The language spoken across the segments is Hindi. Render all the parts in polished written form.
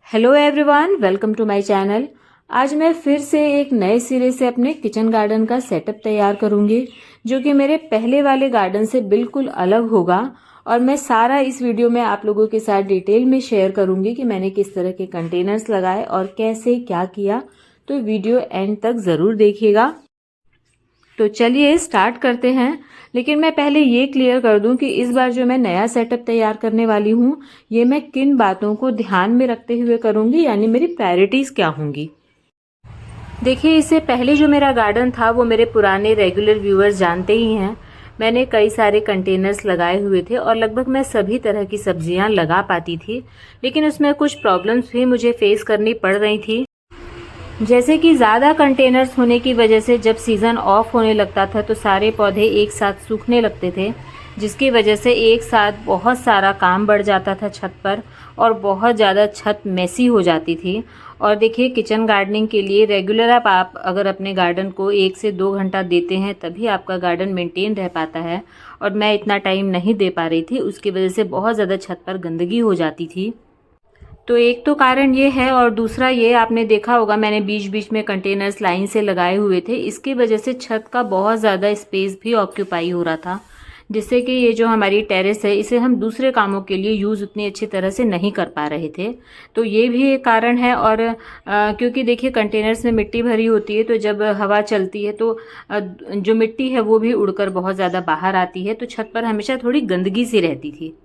Hello everyone, welcome to my channel. आज मैं फिर से एक नए सिरे से अपने किचन गार्डन का सेटअप तैयार करूंगी, जो कि मेरे पहले वाले गार्डन से बिल्कुल अलग होगा। और मैं सारा इस वीडियो में आप लोगों के साथ डिटेल में शेयर करूंगी कि मैंने किस तरह के कंटेनर्स लगाए और कैसे क्या किया। तो वीडियो एंड तक ज़रूर देखिएगा। तो चलिए स्टार्ट करते हैं। लेकिन मैं पहले ये क्लियर कर दूं कि इस बार जो मैं नया सेटअप तैयार करने वाली हूँ, ये मैं किन बातों को ध्यान में रखते हुए करूँगी, यानी मेरी प्रायोरिटीज़ क्या होंगी। देखिए, इससे पहले जो मेरा गार्डन था वो मेरे पुराने रेगुलर व्यूअर्स जानते ही हैं। मैंने कई सारे कंटेनर्स लगाए हुए थे और लगभग मैं सभी तरह की सब्जियां लगा पाती थी, लेकिन उसमें कुछ प्रॉब्लम्स भी मुझे फेस करनी पड़ रही थी। जैसे कि ज़्यादा कंटेनर्स होने की वजह से जब सीज़न ऑफ होने लगता था तो सारे पौधे एक साथ सूखने लगते थे, जिसकी वजह से एक साथ बहुत सारा काम बढ़ जाता था छत पर और बहुत ज़्यादा छत मेसी हो जाती थी। और देखिए, किचन गार्डनिंग के लिए रेगुलर आप अगर अपने गार्डन को 1 से 2 घंटा देते हैं तभी आपका गार्डन मेंटेन रह पाता है, और मैं इतना टाइम नहीं दे पा रही थी। उसकी वजह से बहुत ज़्यादा छत पर गंदगी हो जाती थी। तो एक तो कारण ये है, और दूसरा ये आपने देखा होगा मैंने बीच बीच में कंटेनर्स लाइन से लगाए हुए थे। इसकी वजह से छत का बहुत ज़्यादा स्पेस भी ऑक्यूपाई हो रहा था, जिससे कि ये जो हमारी टेरेस है इसे हम दूसरे कामों के लिए यूज़ उतनी अच्छी तरह से नहीं कर पा रहे थे। तो ये भी एक कारण है। और क्योंकि देखिए, कंटेनर्स में मिट्टी भरी होती है, तो जब हवा चलती है तो जो मिट्टी है वो भी उड़कर बहुत ज़्यादा बाहर आती है, तो छत पर हमेशा थोड़ी गंदगी सी रहती थी।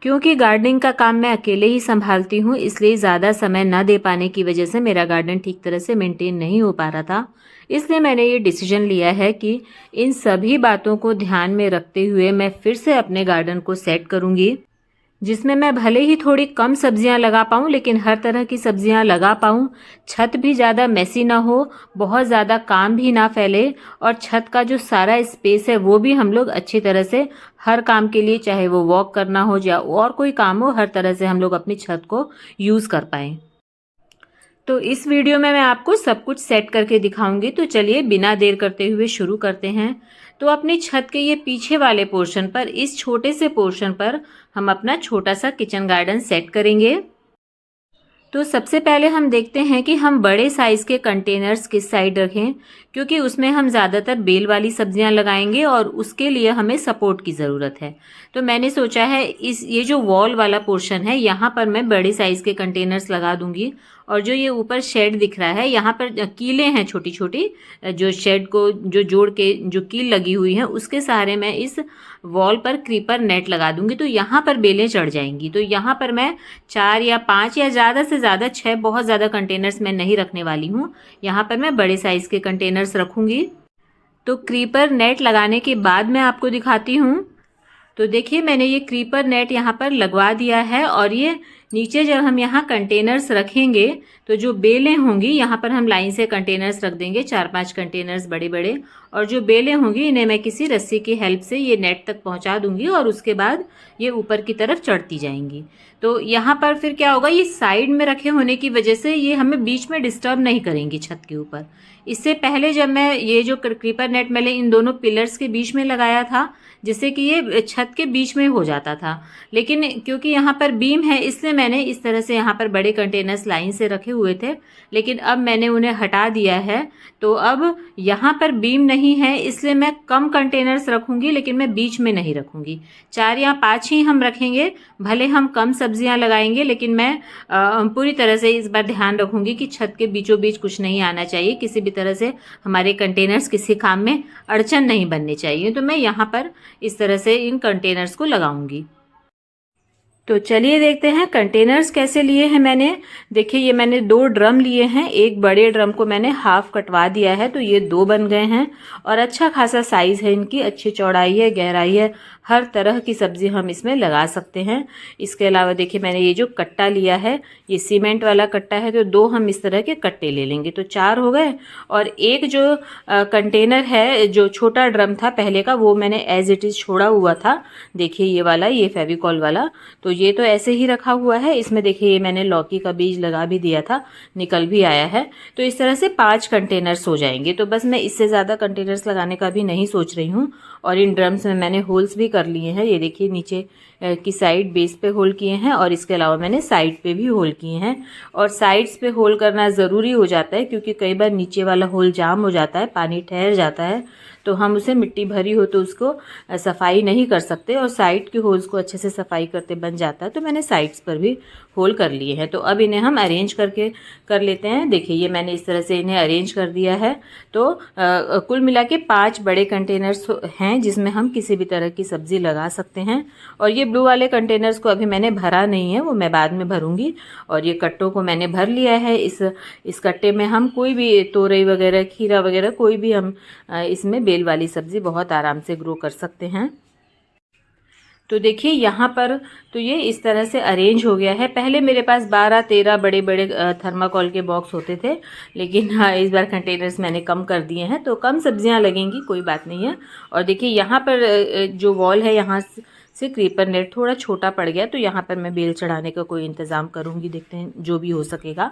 क्योंकि गार्डनिंग का काम मैं अकेले ही संभालती हूँ, इसलिए ज़्यादा समय न दे पाने की वजह से मेरा गार्डन ठीक तरह से मेंटेन नहीं हो पा रहा था। इसलिए मैंने ये डिसीजन लिया है कि इन सभी बातों को ध्यान में रखते हुए मैं फिर से अपने गार्डन को सेट करूँगी, जिसमें मैं भले ही थोड़ी कम सब्जियां लगा पाऊँ लेकिन हर तरह की सब्जियां लगा पाऊँ। छत भी ज़्यादा मेसी ना हो, बहुत ज़्यादा काम भी ना फैले, और छत का जो सारा स्पेस है वो भी हम लोग अच्छी तरह से हर काम के लिए, चाहे वो वॉक करना हो या और कोई काम हो, हर तरह से हम लोग अपनी छत को यूज़ कर पाएँ। तो इस वीडियो में मैं आपको सब कुछ सेट करके दिखाऊंगी। तो चलिए बिना देर करते हुए शुरू करते हैं। तो अपनी छत के ये पीछे वाले पोर्शन पर, इस छोटे से पोर्शन पर हम अपना छोटा सा किचन गार्डन सेट करेंगे। तो सबसे पहले हम देखते हैं कि हम बड़े साइज़ के कंटेनर्स किस साइड रखें, क्योंकि उसमें हम ज़्यादातर बेल वाली सब्जियां लगाएंगे और उसके लिए हमें सपोर्ट की ज़रूरत है। तो मैंने सोचा है ये जो वॉल वाला पोर्शन है यहाँ पर मैं बड़े साइज़ के कंटेनर्स लगा दूंगी। और जो ये ऊपर शेड दिख रहा है, यहाँ पर कीलें हैं छोटी छोटी, जो शेड को जो जोड़ के जो कील लगी हुई है उसके सहारे मैं इस वॉल पर क्रीपर नेट लगा दूंगी। तो यहाँ पर बेलें चढ़ जाएंगी। तो यहाँ पर मैं 4 या 5 या ज़्यादा से ज़्यादा 6, बहुत ज़्यादा कंटेनर्स मैं नहीं रखने वाली हूँ। यहाँ पर मैं बड़े साइज़ के कंटेनर्स रखूँगी। तो क्रीपर नेट लगाने के बाद मैं आपको दिखाती हूँ। तो देखिए, मैंने ये क्रीपर नेट यहाँ पर लगवा दिया है, और ये नीचे जब हम यहाँ कंटेनर्स रखेंगे तो जो बेलें होंगी, यहाँ पर हम लाइन से कंटेनर्स रख देंगे, 4-5 कंटेनर्स बड़े बड़े, और जो बेलें होंगी इन्हें मैं किसी रस्सी की हेल्प से ये नेट तक पहुँचा दूंगी, और उसके बाद ये ऊपर की तरफ चढ़ती जाएंगी। तो यहाँ पर फिर क्या होगा, ये साइड में रखे होने की वजह से ये हमें बीच में डिस्टर्ब नहीं करेंगी छत के ऊपर। इससे पहले जब मैं ये जो क्रीपर नेट मैंने इन दोनों पिलर्स के बीच में लगाया था, जिससे कि ये छत के बीच में हो जाता था, लेकिन क्योंकि यहाँ पर बीम है इसलिए मैंने इस तरह से यहाँ पर बड़े कंटेनर्स लाइन से रखे हुए थे, लेकिन अब मैंने उन्हें हटा दिया है। तो अब यहाँ पर बीम नहीं है, इसलिए मैं कम कंटेनर्स रखूँगी, लेकिन मैं बीच में नहीं रखूँगी। 4 या 5 ही हम रखेंगे। भले हम कम सब्जियाँ लगाएंगे, लेकिन मैं पूरी तरह से इस बार ध्यान रखूँगी कि छत के बीचों बीच कुछ नहीं आना चाहिए, किसी भी तरह से हमारे कंटेनर्स किसी काम में अड़चन नहीं बननी चाहिए। तो मैं यहाँ पर इस तरह से इन कंटेनर्स को लगाऊंगी। तो चलिए देखते हैं कंटेनर्स कैसे लिए हैं मैंने। देखिए, ये मैंने 2 ड्रम लिए हैं। एक बड़े ड्रम को मैंने हाफ कटवा दिया है, तो ये 2 बन गए हैं, और अच्छा खासा साइज़ है इनकी, अच्छी चौड़ाई है, गहराई है, हर तरह की सब्जी हम इसमें लगा सकते हैं। इसके अलावा देखिए, मैंने ये जो कट्टा लिया है ये सीमेंट वाला कट्टा है, तो 2 हम इस तरह के कट्टे ले लेंगे, तो 4 हो गए। और एक जो कंटेनर है, जो छोटा ड्रम था पहले का, वो मैंने एज इट इज़ छोड़ा हुआ था। देखिए ये वाला, ये फेविकॉल वाला, तो ये तो ऐसे ही रखा हुआ है। इसमें देखिए ये मैंने लौकी का बीज लगा भी दिया था, निकल भी आया है। तो इस तरह से 5 कंटेनर्स हो जाएंगे। तो बस मैं इससे ज़्यादा कंटेनर्स लगाने का भी नहीं सोच रही हूँ। और इन ड्रम्स में मैंने होल्स भी कर लिए हैं। ये देखिए नीचे की साइड बेस पे होल किए हैं और इसके अलावा मैंने साइड पे भी होल किए हैं। और साइड्स पे होल करना ज़रूरी हो जाता है क्योंकि कई बार नीचे वाला होल जाम हो जाता है, पानी ठहर जाता है, तो हम उसे मिट्टी भरी हो तो उसको सफाई नहीं कर सकते और साइड के होल्स को अच्छे से सफाई करते बन जाता है। तो मैंने साइड्स पर भी होल कर लिए हैं। तो अब इन्हें हम अरेंज करके कर लेते हैं। देखिए ये मैंने इस तरह से इन्हें अरेंज कर दिया है। तो कुल मिला के 5 बड़े कंटेनर्स हैं जिसमें हम किसी भी तरह की सब्ज़ी लगा सकते हैं। और ये ब्लू वाले कंटेनर्स को अभी मैंने भरा नहीं है, वो मैं बाद में भरूंगी। और ये कट्टों को मैंने भर लिया है। इस कट्टे में हम कोई भी तोरई वगैरह, खीरा वगैरह कोई भी हम इसमें बेल वाली सब्ज़ी बहुत आराम से ग्रो कर सकते हैं। तो देखिए यहाँ पर तो ये इस तरह से अरेंज हो गया है। पहले मेरे पास 12-13 बड़े बड़े थर्माकोल के बॉक्स होते थे, लेकिन हाँ इस बार कंटेनर्स मैंने कम कर दिए हैं, तो कम सब्जियाँ लगेंगी, कोई बात नहीं है। और देखिए यहाँ पर जो वॉल है यहाँ से क्रीपर नेट थोड़ा छोटा पड़ गया, तो यहाँ पर मैं बेल चढ़ाने का कोई इंतज़ाम करूँगी, देखते हैं जो भी हो सकेगा।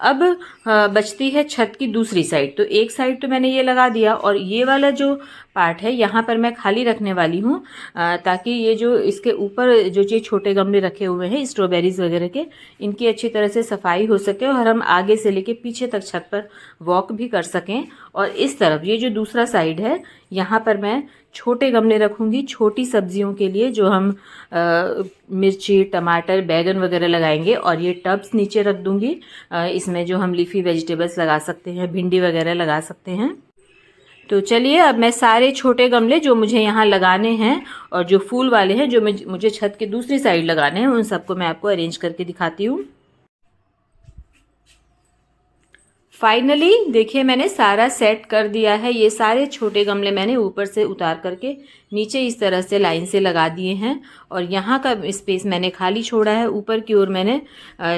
अब बचती है छत की दूसरी साइड। तो एक साइड तो मैंने ये लगा दिया और ये वाला जो पार्ट है यहाँ पर मैं खाली रखने वाली हूँ ताकि ये जो इसके ऊपर जो ये छोटे गमले रखे हुए हैं स्ट्रॉबेरीज वगैरह के, इनकी अच्छी तरह से सफाई हो सके और हम आगे से लेके पीछे तक छत पर वॉक भी कर सकें। और इस तरफ ये जो दूसरा साइड है यहाँ पर मैं छोटे गमले रखूँगी छोटी सब्जियों के लिए, जो हम मिर्ची, टमाटर, बैगन वगैरह लगाएंगे। और ये टब्स नीचे रख दूँगी, इसमें जो हम लीफी वेजिटेबल्स लगा सकते हैं, भिंडी वगैरह लगा सकते हैं। तो चलिए अब मैं सारे छोटे गमले जो मुझे यहाँ लगाने हैं और जो फूल वाले हैं जो मुझे छत की दूसरी साइड लगाने हैं, उन सबको मैं आपको अरेंज करके दिखाती हूँ। फाइनली देखिए मैंने सारा सेट कर दिया है। ये सारे छोटे गमले मैंने ऊपर से उतार करके नीचे इस तरह से लाइन से लगा दिए हैं और यहाँ का स्पेस मैंने खाली छोड़ा है। ऊपर की ओर मैंने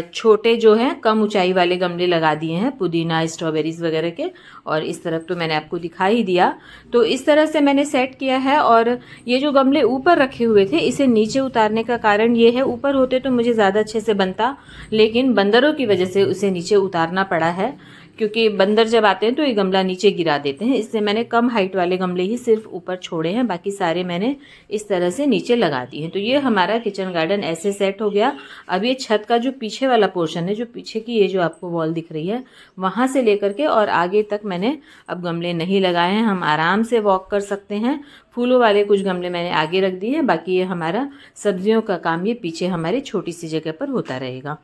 छोटे जो हैं कम ऊंचाई वाले गमले लगा दिए हैं, पुदीना, स्ट्रॉबेरीज वगैरह के। और इस तरफ तो मैंने आपको दिखा ही दिया। तो इस तरह से मैंने सेट किया है। और ये जो गमले ऊपर रखे हुए थे इसे नीचे उतारने का कारण ये है, ऊपर होते तो मुझे ज़्यादा अच्छे से बनता, लेकिन बंदरों की वजह से उसे नीचे उतारना पड़ा है, क्योंकि बंदर जब आते हैं तो ये गमला नीचे गिरा देते हैं। इससे मैंने कम हाइट वाले गमले ही सिर्फ ऊपर छोड़े हैं, बाकी सारे मैंने इस तरह से नीचे लगा दिए हैं। तो ये हमारा किचन गार्डन ऐसे सेट हो गया। अब ये छत का जो पीछे वाला पोर्शन है, जो पीछे की ये जो आपको वॉल दिख रही है, वहाँ से लेकर के और आगे तक मैंने अब गमले नहीं लगाए हैं। हम आराम से वॉक कर सकते हैं। फूलों वाले कुछ गमले मैंने आगे रख दिए हैं, बाकी ये हमारा सब्जियों का काम ये पीछे हमारी छोटी सी जगह पर होता रहेगा।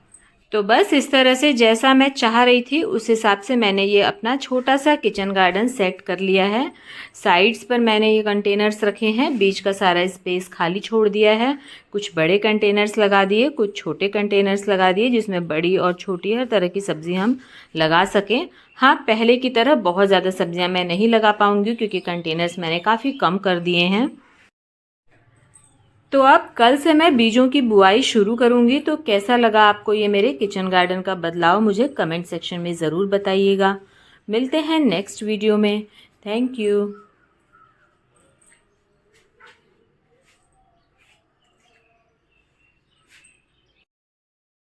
तो बस इस तरह से जैसा मैं चाह रही थी उस हिसाब से मैंने ये अपना छोटा सा किचन गार्डन सेट कर लिया है। साइड्स पर मैंने ये कंटेनर्स रखे हैं, बीच का सारा स्पेस खाली छोड़ दिया है। कुछ बड़े कंटेनर्स लगा दिए, कुछ छोटे कंटेनर्स लगा दिए, जिसमें बड़ी और छोटी हर तरह की सब्जी हम लगा सकें। हाँ, पहले की तरह बहुत ज़्यादा सब्जियां मैं नहीं लगा पाऊंगी क्योंकि कंटेनर्स मैंने काफ़ी कम कर दिए हैं। तो अब कल से मैं बीजों की बुआई शुरू करूंगी। तो कैसा लगा आपको ये मेरे किचन गार्डन का बदलाव, मुझे कमेंट सेक्शन में ज़रूर बताइएगा। मिलते हैं नेक्स्ट वीडियो में। Thank you.